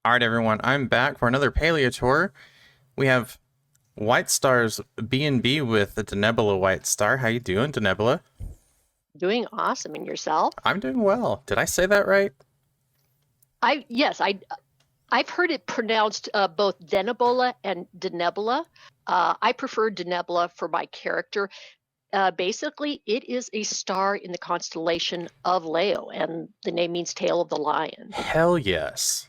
All right, everyone. I'm back for another Palia tour. We have White Star's B&B with the Denebula White Star. How you doing, Denebula? Doing awesome. And yourself? I'm doing well. Did I say that right? I've heard it pronounced both Denebola and Denebula. I prefer Denebula for my character. Basically, it is a star in the constellation of Leo, and the name means tail of the lion. Hell yes.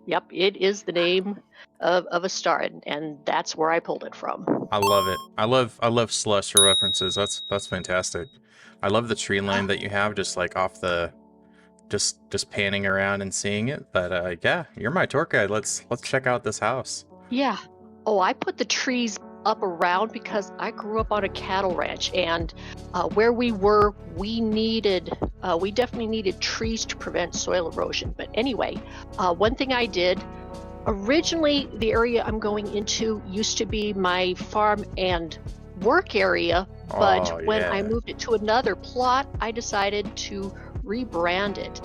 Yep, it is the name of a star, and that's where I pulled it from. I love it. I love celestial references. That's fantastic. I love the tree line that you have, just like off the just panning around and seeing it. But yeah, you're my tour guide. Let's check out this house. Yeah. Oh, I put the trees up around because I grew up on a cattle ranch, and where we were, we definitely needed trees to prevent soil erosion. But anyway, one thing I did, originally the area I'm going into used to be my farm and work area, but Oh when I yeah. moved it to another plot, I decided to rebrand it.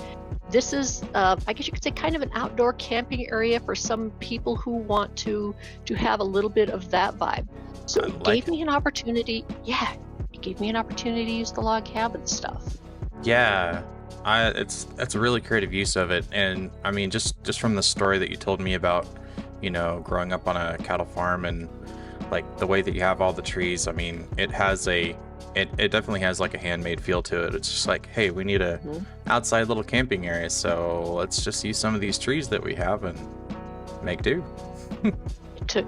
This is, I guess you could say, kind of an outdoor camping area for some people who want to have a little bit of that vibe. So I it like gave it. me an opportunity. Yeah, it gave me an opportunity to use the log cabin stuff. Yeah, it's a really creative use of it, and I mean, just from the story that you told me about, growing up on a cattle farm and like the way that you have all the trees. I mean, it definitely has like a handmade feel to it. It's just like, hey, we need a Mhm. outside little camping area, so let's just use some of these trees that we have and make do.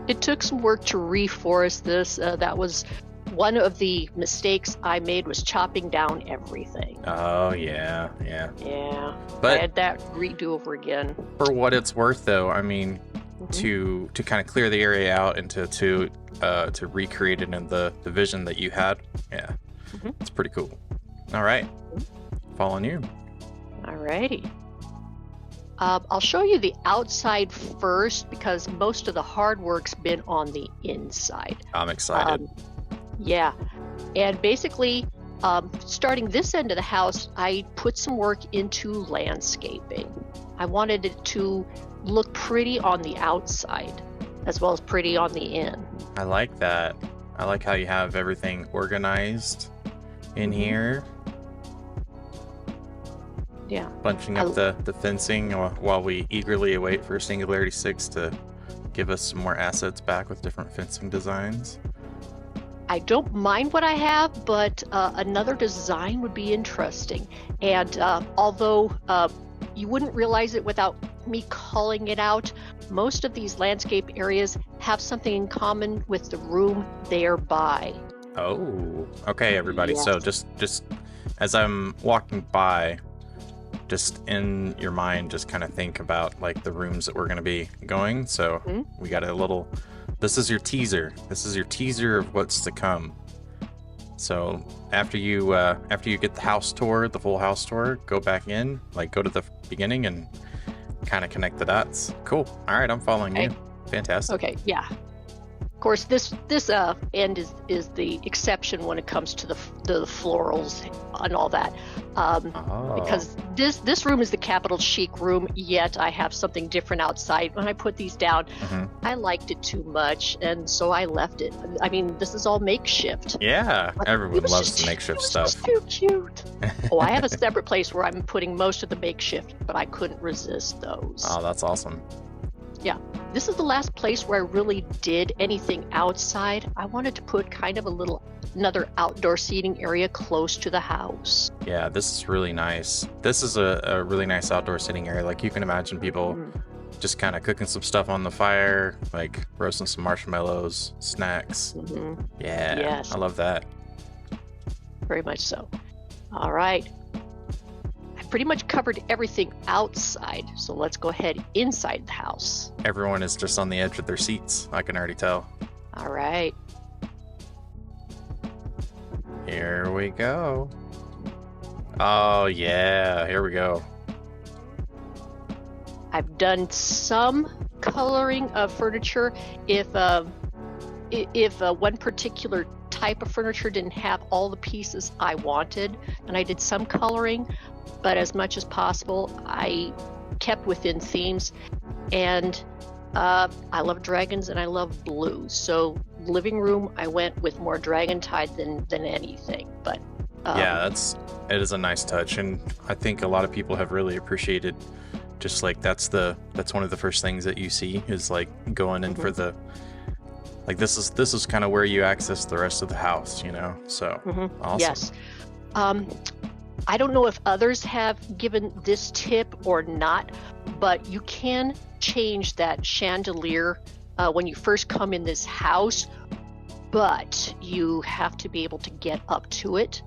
It took some work to reforest this. That was one of the mistakes I made, was chopping down everything. Oh yeah, yeah. Yeah, I But had that redo over again. for what it's worth, though, I mean, Mhm. to kind of clear the area out and to recreate it in the vision that you had. Yeah, Mhm. it's pretty cool. All right, following you. Alrighty. I'll show you the outside first because most of the hard work's been on the inside. I'm excited. Um, yeah, and basically, starting this end of the house, I put some work into landscaping. I wanted it to look pretty on the outside as well as pretty on the in. I like that. I like how you have everything organized in Mhm. here, Yeah, bunching I, up the fencing while we eagerly await for Singularity 6 to give us some more assets back with different fencing designs. I don't mind what I have, but another design would be interesting. And although you wouldn't realize it without me calling it out, most of these landscape areas have something in common with the room thereby. Oh, okay, everybody. So Yes. just as I'm walking by, just in your mind, just kind of think about like the rooms that we're going to be going. So Mhm. we got a little. This is your teaser. This is your teaser of what's to come. So after you get the house tour, the full house tour, go back in, like go to the beginning and kind of connect the dots. Cool. All right, I'm following Okay. you. Fantastic. Okay. Yeah. Of course, this end is the exception when it comes to the florals and all that, Oh, because this room is the capital chic room. Yet I have something different outside. When I put these down, hmm, I liked it too much, and so I left it. I mean, this is all makeshift, yeah. but Everyone loves the makeshift it was stuff. just too cute. Oh, I have a separate place where I'm putting most of the makeshift, but I couldn't resist those. Oh, that's awesome. Yeah, this is the last place where I really did anything outside. I wanted to put kind of another outdoor seating area close to the house. Yeah, this is really nice. This is a really nice outdoor sitting area. Like you can imagine people Mm, just kind of cooking some stuff on the fire, like roasting some marshmallows, snacks. mhm. Yeah, Yes, I love that. very much so. All right, I pretty much covered everything outside, so let's go ahead inside the house. Everyone is just on the edge of their seats. I can already tell. All right, Here we go. Oh, yeah, here we go. I've done some coloring of furniture. If one particular type of furniture didn't have all the pieces I wanted, and I did some coloring. but as much as possible, I kept within themes. And I love dragons and I love blues. So living room, I went with more dragon tide than anything. But Yeah, it is a nice touch, and I think a lot of people have really appreciated just like that's one of the first things that you see is like going in for the like this is kind of where you access the rest of the house, you know. So awesome. Yes. I don't know if others have given this tip or not, but you can change that chandelier when you first come in this house, but you have to be able to get up to it.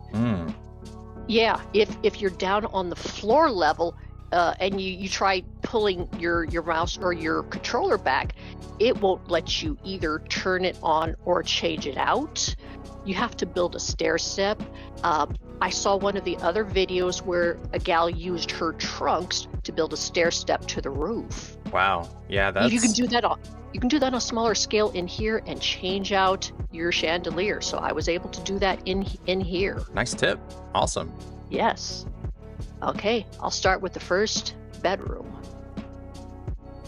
Yeah, if you're down on the floor level and you try pulling your mouse or your controller back, it won't let you either turn it on or change it out. You have to build a stair step. I saw one of the other videos where a gal used her trunks to build a stair step to the roof. Wow. Yeah, that's You can do that on a smaller scale in here and change out your chandelier. So I was able to do that in here. nice tip. Awesome. Yes. Okay, I'll start with the first bedroom.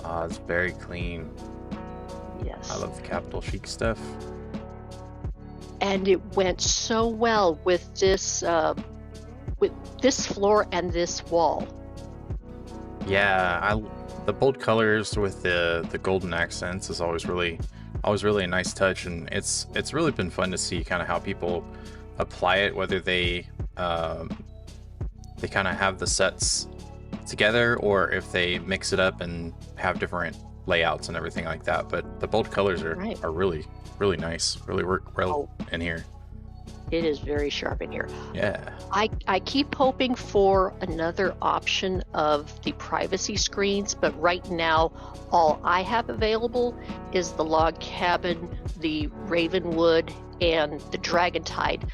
It's very clean. Yes. I love the Capital Chic stuff. And it went so well with this floor and this wall. Yeah, the bold colors with the golden accents is always really a nice touch, and it's really been fun to see kind of how people apply it, whether they kind of have the sets together or if they mix it up and have different layouts and everything like that. But the bold colors are really nice, really work well in here. It is very sharp in here. Yeah. I keep hoping for another option of the privacy screens, but right now all I have available is the log cabin, the Ravenwood, and the Dragontide.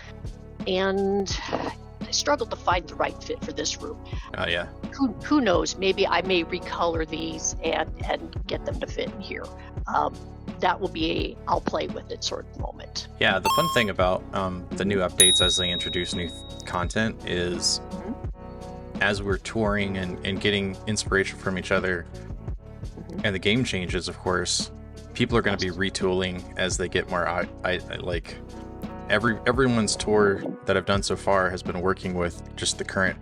And I struggled to find the right fit for this room. Oh yeah. Who knows? Maybe I may recolor these and get them to fit in here. That will be I'll play with it sort of moment. Yeah, the fun thing about the new updates as they introduce new content is as we're touring and getting inspiration from each other, and the game changes, of course, people are going to be retooling as they get more. I like everyone's tour that I've done so far has been working with just the current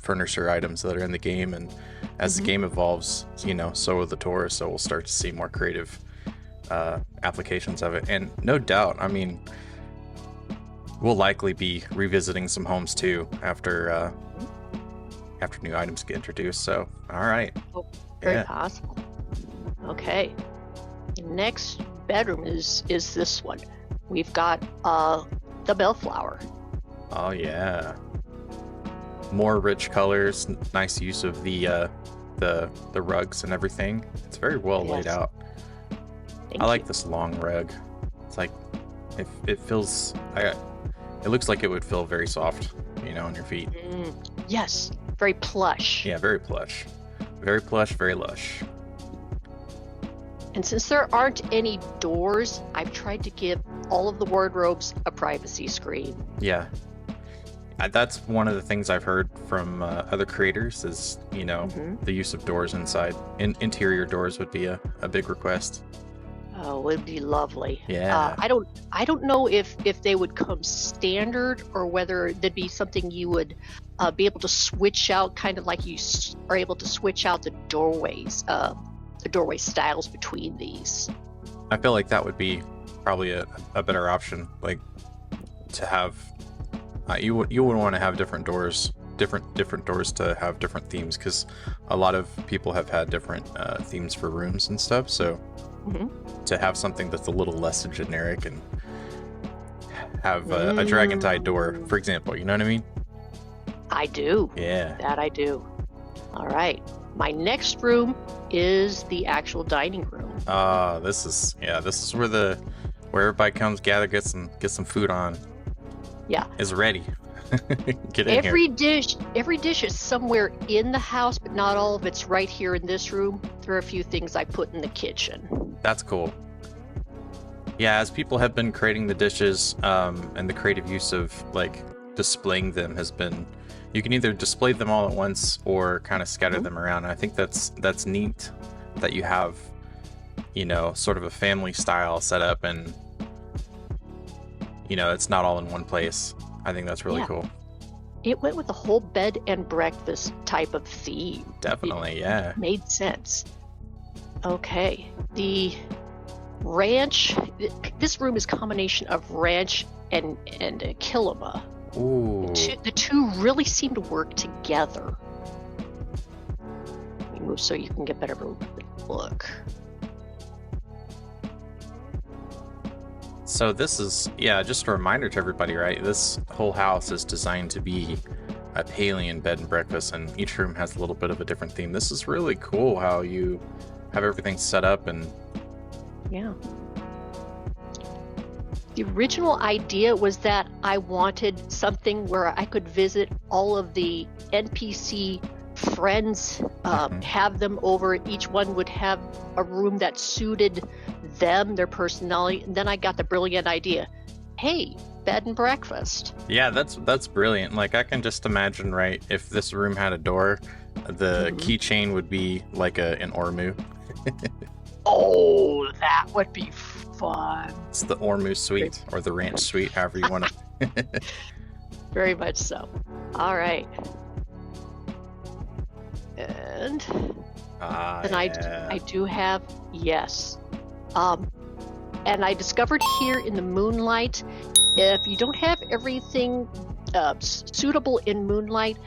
furniture items that are in the game, and as the game evolves, you know, so will the tour. So we'll start to see more creative applications of it, and no doubt, I mean, we'll likely be revisiting some homes too after new items get introduced. So all right. Very possible. Okay, next bedroom is this one. We've got the Bellflower. Oh yeah, more rich colors, nice use of the rugs and everything. It's very well laid out. I like this long rug. It's like it feels. It looks like it would feel very soft, you know, on your feet. Yes, very plush. Yeah, very plush, very lush. And since there aren't any doors, I've tried to give all of the wardrobes a privacy screen. Yeah, that's one of the things I've heard from other creators is, you know, the use of doors inside. Interior doors would be a big request. Oh, it would be lovely. Yeah. I don't know if they would come standard or whether there'd be something you would be able to switch out, kind of like you are able to switch out the doorways, the doorway styles between these. I feel like that would be probably a better option, like to have you would want to have different doors to have different themes, because a lot of people have had different themes for rooms and stuff. So to have something that's a little less generic and have a Dragontide door, for example, you know what I mean? I do. Yeah. That I do. All right. My next room is the actual dining room. This is where everybody comes, get some food on. Yeah. Is ready. Get in every dish is somewhere in the house, but not all of it's right here in this room. There are a few things I put in the kitchen. That's cool. Yeah, as people have been creating the dishes, and the creative use of like displaying them has been, you can either display them all at once or kind of scatter them around. And I think that's neat that you have, you know, sort of a family style setup, and you know, it's not all in one place. I think that's really cool. It went with the whole bed and breakfast type of theme. Definitely, yeah. It made sense. Okay, the ranch. This room is a combination of ranch and Kilima. Ooh. The two really seem to work together. Let me move so you can get better look. So this is, yeah, just a reminder to everybody, right? This whole house is designed to be a Palian bed and breakfast, and each room has a little bit of a different theme. This is really cool how you have everything set up. And yeah. The original idea was that I wanted something where I could visit all of the NPC friends, have them over. Each one would have a room that suited them, their personality. And then I got the brilliant idea, hey, bed and breakfast. Yeah, that's brilliant. Like, I can just imagine, right, if this room had a door, the keychain would be like an Ormu. Oh, that would be fun. It's the Ormu suite, or the ranch suite, however you want to. Very much so. All right. And then I do have, yes. And I discovered here in the Moonlight, if you don't have everything suitable in Moonlight,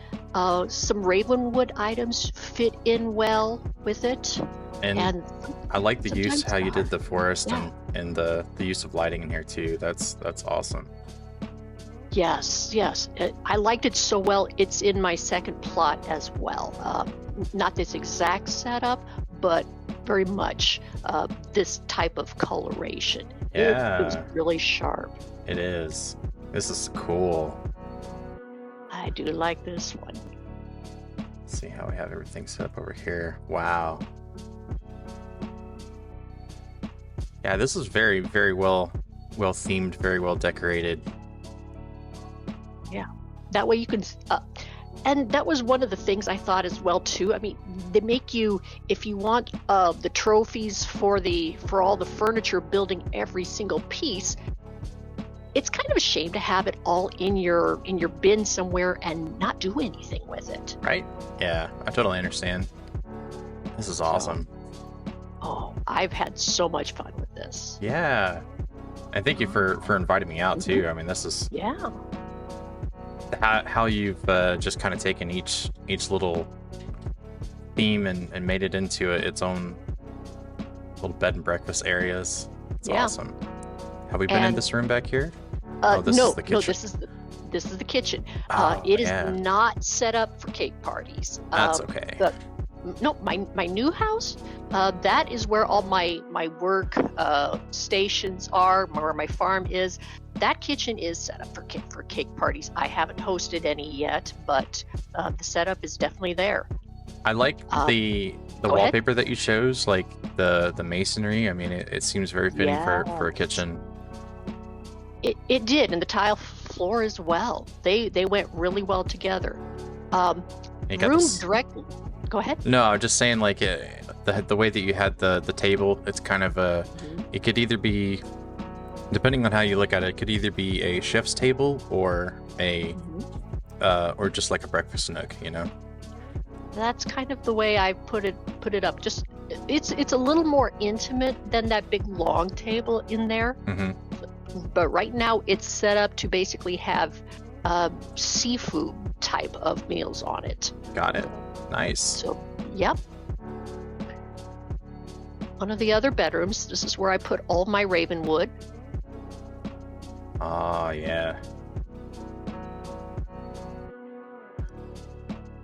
some Ravenwood items fit in well with it. And I like the use, how you did the forest, and the use of lighting in here too. That's awesome. Yes. I liked it so well. It's in my second plot as well. Not this exact setup, but very much this type of coloration. Yeah. It was really sharp. It is. This is cool. I do like this one. Let's see how we have everything set up over here. Wow. Yeah, this is very, very well themed, very well decorated. Yeah, that way you can, and that was one of the things I thought as well too. I mean, they make you, if you want the trophies for all the furniture, building every single piece, it's kind of a shame to have it all in your bin somewhere and not do anything with it. Right? Yeah, I totally understand. This is awesome. Oh, I've had so much fun with this. Yeah. And thank you for inviting me out too. I mean, this is how you've just kind of taken each little theme and made it into its own little bed and breakfast areas. It's awesome. Have we been in this room back here? This is the kitchen. No, this is the kitchen. Oh, it is not set up for cake parties. That's okay. My new house, that is where all my work stations are, where my farm is. That kitchen is set up for cake parties. I haven't hosted any yet, but the setup is definitely there. I like the wallpaper that you chose, like the masonry. I mean, it seems very fitting for a kitchen. It did, and the tile floor as well. They went really well together. Room directly. Go ahead. No, I was just saying, like, the way that you had the table, it's kind of it could either be, depending on how you look at it, it could either be a chef's table or or just like a breakfast nook, you know? That's kind of the way I put it up. Just it's a little more intimate than that big long table in there. But right now it's set up to basically have seafood type of meals on it. Got it. Nice. So, yep. One of the other bedrooms, this is where I put all my Ravenwood. Oh, yeah.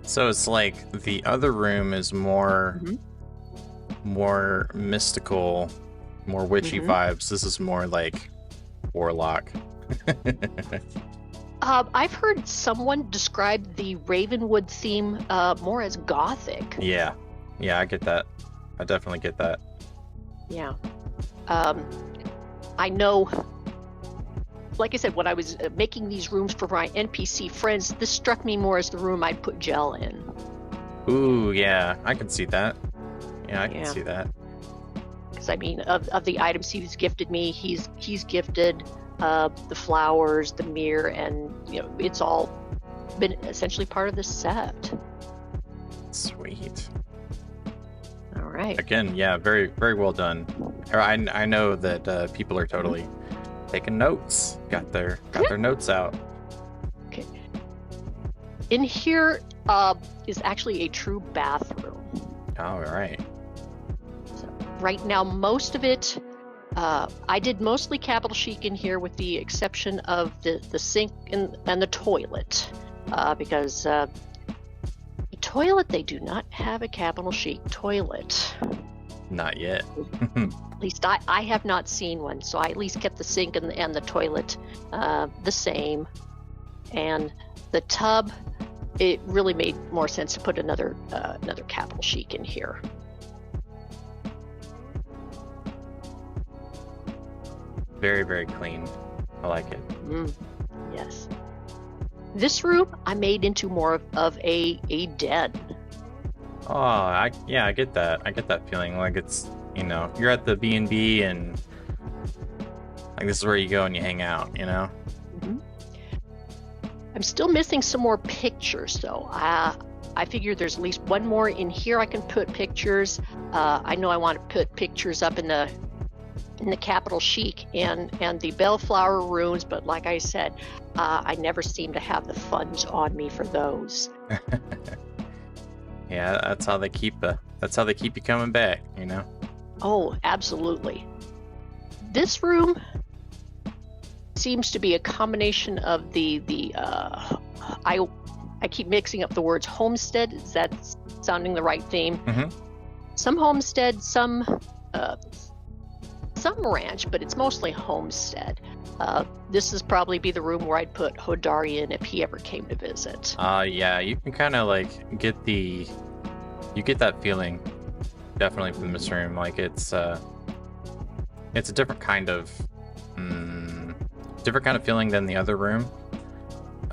So it's like the other room is more mystical, more witchy vibes. This is more like warlock. I've heard someone describe the Ravenwood theme more as gothic. Yeah, I get that. I definitely get that. Yeah. I know like I said, when I was making these rooms for my NPC friends, this struck me more as the room I'd put Gel in. Ooh, yeah, I can see that. Yeah, I can see that. Because I mean, of the items he's gifted me, he's gifted the flowers, the mirror, and it's all been essentially part of the set. Sweet. All right. Again, yeah, very, very well done. I know that people are totally taking notes. Got their notes out. Okay. In here is actually a true bathroom. All right. So right now, most of it, I did mostly capital chic in here, with the exception of the sink and the toilet, because the toilet, they do not have a capital chic toilet. Not yet. At least I have not seen one, so I at least kept the sink and the toilet the same. And the tub, it really made more sense to put another capital chic in here. Very, very clean. I like it. Yes. This room I made into more of a den. Oh, I get that. I get that feeling. Like it's, you're at the B&B and like this is where you go and you hang out, Mm-hmm. I'm still missing some more pictures, though. I figure there's at least one more in here I can put pictures. I know I want to put pictures up in the capital chic and the bellflower rooms, but like I said, I never seem to have the funds on me for those. Yeah, that's how they keep you coming back, Oh, absolutely. This room seems to be a combination of the I keep mixing up the words homestead. Is that sounding the right theme? Mm-hmm. Some homestead, some ranch, but it's mostly homestead. This is probably be the room where I'd put Hodari in if he ever came to visit. Yeah, you can kind of like get that feeling definitely from this room. Like it's a different kind of feeling than the other room.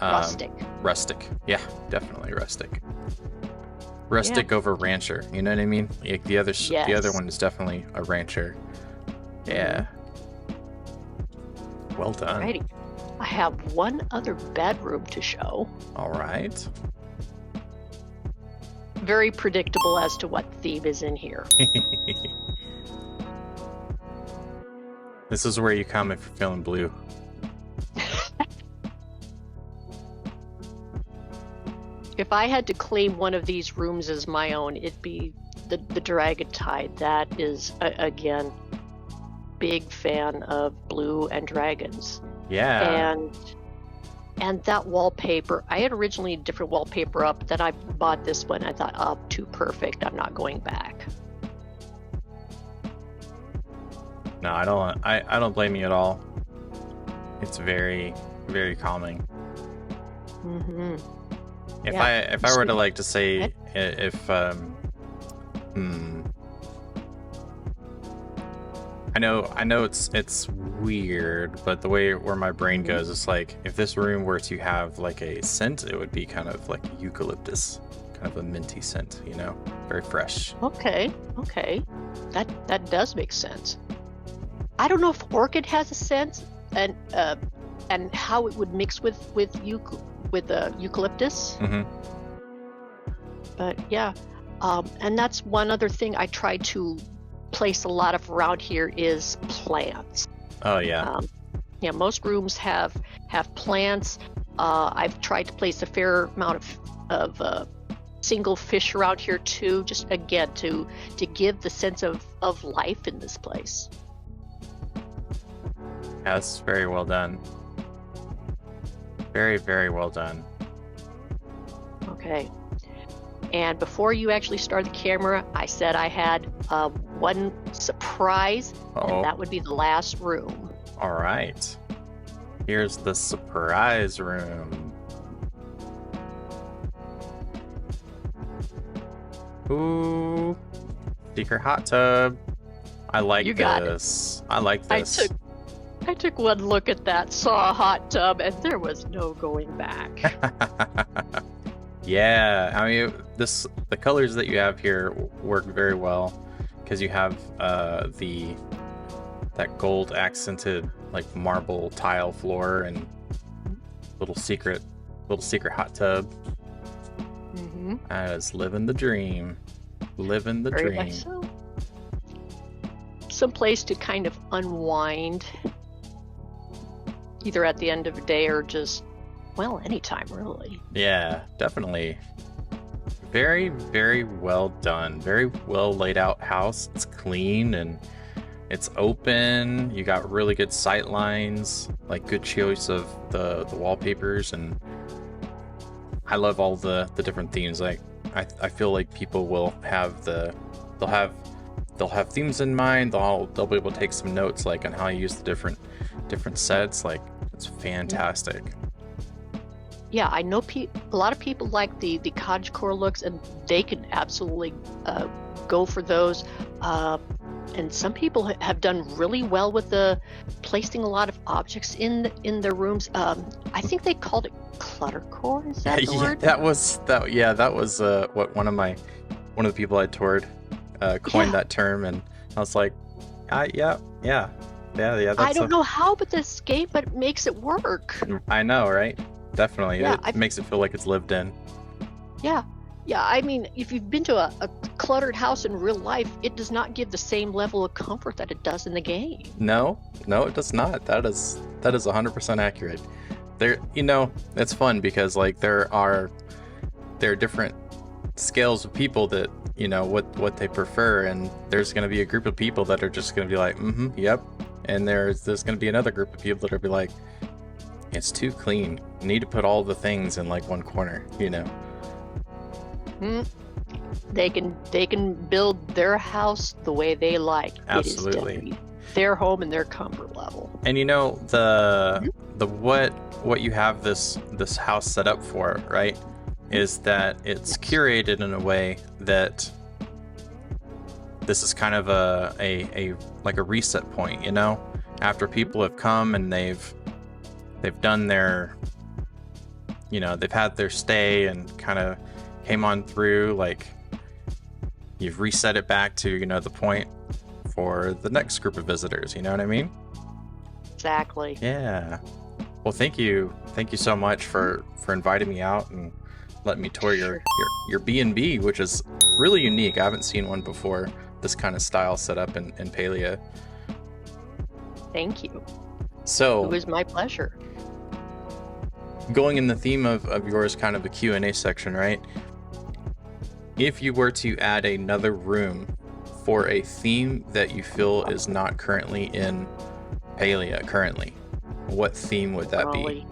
Rustic. Yeah, definitely rustic. Rustic over rancher. You know what I mean? Like the other one is definitely a rancher. Yeah. Well done. Alrighty. I have one other bedroom to show. All right. Very predictable as to what theme is in here. This is where you come if you're feeling blue. If I had to claim one of these rooms as my own, it'd be the Dragon Tide. That is, again, big fan of blue and dragons. Yeah. And that wallpaper, I had originally a different wallpaper up, then I bought this one. I thought, oh, too perfect, I'm not going back. No, I don't blame you at all. It's very, very calming. Mm-hmm. If I were to like to say if I know it's weird, but the way where my brain goes is like if this room were to have like a scent, it would be kind of like eucalyptus, kind of a minty scent, very fresh. Okay, that does make sense. I don't know if orchid has a scent and how it would mix with eucalyptus. Mm-hmm. But yeah, and that's one other thing I try to place a lot of around here is plants. Oh yeah. Most rooms have plants. I've tried to place a fair amount of single fish around here too, just again to give the sense of life in this place. Yeah, that's very well done. Very, very well done. Okay. And before you actually start the camera, I said I had one surprise, and that would be the last room. All right. Here's the surprise room. Ooh. Secret hot tub. I like this. I like this. I took one look at that, saw a hot tub, and there was no going back. Yeah, I mean, the colors that you have here work very well because you have that gold accented like marble tile floor and little secret hot tub. Mm-hmm. I was living the dream. Living the Very dream. much so. Some place to kind of unwind, either at the end of the day or just, well, anytime really. Yeah, definitely. Very, very well done. Very well laid out house. It's clean and it's open. You got really good sight lines, like good choice of the wallpapers, and I love all the different themes. Like I feel like people will have they'll have themes in mind. They'll be able to take some notes like on how you use the different sets. Like it's fantastic. Yeah, I know a lot of people like the cottagecore looks, and they can absolutely go for those. And some people have done really well with the placing a lot of objects in their rooms. I think they called it cluttercore. Is that the word? That was what one of the people I toured coined that term, and I was like, yeah. I don't know how, but this game, but it makes it work. I know, right? Definitely. Yeah, it makes it feel like it's lived in. Yeah. I mean, if you've been to a cluttered house in real life, it does not give the same level of comfort that it does in the game. No, it does not. That is 100% accurate. There, it's fun because like there are different scales of people that what they prefer, and there's going to be a group of people that are just going to be like, yep, and there's going to be another group of people that are be like, it's too clean. You need to put all the things in like one corner, They can build their house the way they like. Absolutely. It is definitely their home and their comfort level. And the what you have this house set up for, right, is that it's curated in a way that this is kind of a like a reset point, after people have come and they've done their, they've had their stay and kind of came on through, like you've reset it back to, the point for the next group of visitors, you know what I mean? Exactly. Yeah. Well, thank you so much for inviting me out and letting me tour your B&B, which is really unique. I haven't seen one before, this kind of style set up in Palia. Thank you. So it was my pleasure. Going in the theme of yours, kind of a Q&A section, right? If you were to add another room for a theme that you feel is not currently in Palia currently, what theme would that be?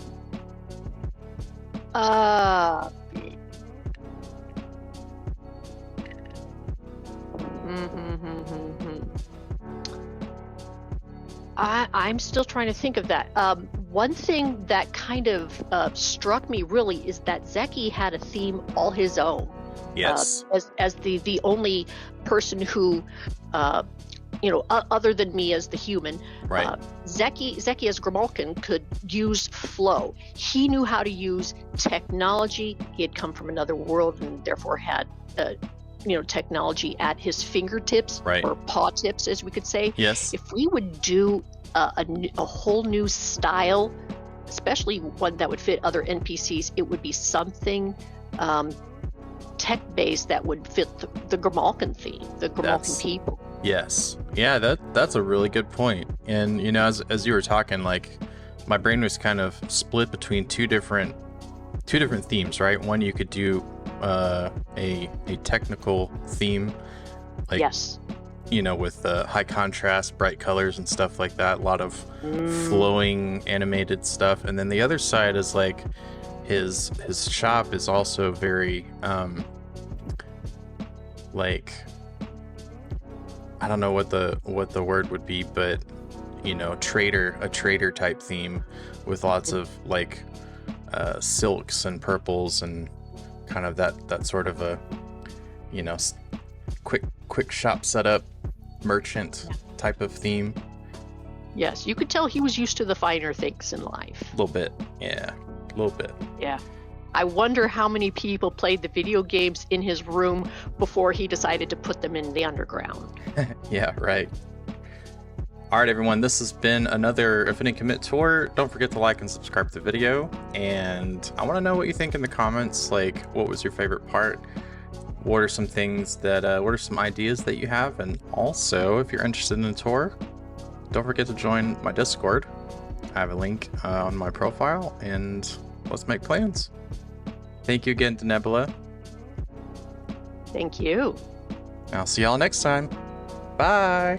I'm still trying to think of that. One thing that kind of struck me really is that Zeki had a theme all his own. Yes. As the only person who, other than me as the human, right. Zeki as Grimalkin could use flow. He knew how to use technology. He had come from another world and therefore had, technology at his fingertips, right, or paw tips, as we could say. Yes. If we would do a whole new style, especially one that would fit other NPCs, it would be something tech-based that would fit the Grimalkin theme, the Grimalkin people. Yes. Yeah, that's a really good point. And as you were talking, like my brain was kind of split between two different themes, right? One, you could do a technical theme, like, yes, with high contrast, bright colors and stuff like that, a lot of flowing animated stuff. And then the other side is like his shop is also very like, I don't know what the word would be, but a trader type theme with lots of like silks and purples and kind of that sort of a quick shop setup merchant type of theme. Yes, you could tell he was used to the finer things in life. A little bit. Yeah, a little bit. Yeah. I wonder how many people played the video games in his room before he decided to put them in the underground. Yeah, right. All right, everyone, this has been another Infinite Commit tour. Don't forget to like and subscribe to the video. And I want to know what you think in the comments. Like, what was your favorite part? What are some things that, what are some ideas that you have? And also, if you're interested in a tour, don't forget to join my Discord. I have a link on my profile, and let's make plans. Thank you again to Nebula. Thank you. I'll see y'all next time. Bye.